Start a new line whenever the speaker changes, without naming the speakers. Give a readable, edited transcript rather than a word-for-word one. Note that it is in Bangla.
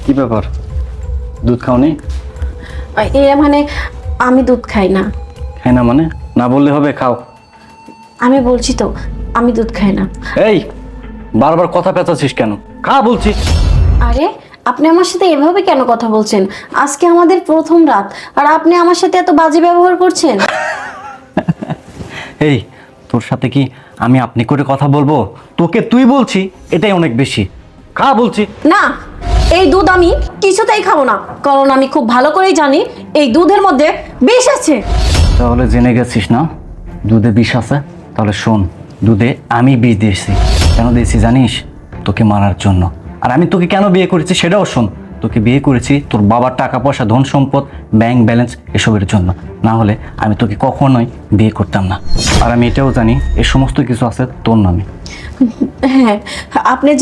কি ব্যাপার, দুধ খাওনি?
মানে আমি দুধ খাই না।
খাই না মানে? না বললে হবে, খাও।
আমি বলছি তো আমি দুধ খাই না।
এই বারবার কথা পেঁচাচ্ছিস কেন? খা বলছি।
আরে আপনি আমার সাথে এভাবে কেন কথা বলছেন? আজকে আমাদের প্রথম রাত আর আপনি আমার সাথে এত বাজে ব্যবহার করছেন।
এই তোর সাথে কি আমি আপনি করে কথা বলবো? তোকে তুই বলছি, এটাই অনেক বেশি। খা বলছি।
না, এই দুধ আমি কিছুতেই খাবো না, কারণ আমি খুব ভালো করেই জানি এই দুধের মধ্যে বিষ আছে।
তাহলে জেনে গেছিস না দুধে বিষ আছে? তাহলে শোন, দুধে আমি বিষ দিয়েছি। কেন দিয়েছি জানিস? তোকে মারার জন্য। আর আমি তোকে কেন বিয়ে করেছি সেটাও শোন। তোকে বিয়ে করেছি তোর বাবার টাকা পয়সা, ধন সম্পদ, ব্যাংক ব্যালেন্স এসবের জন্য। না হলে আমি তোকে কখনোই বিয়ে করতাম না। আর আমি এটাও জানি এই সমস্ত কিছু আছে তোর নামে।
হ্যাঁ, আপনি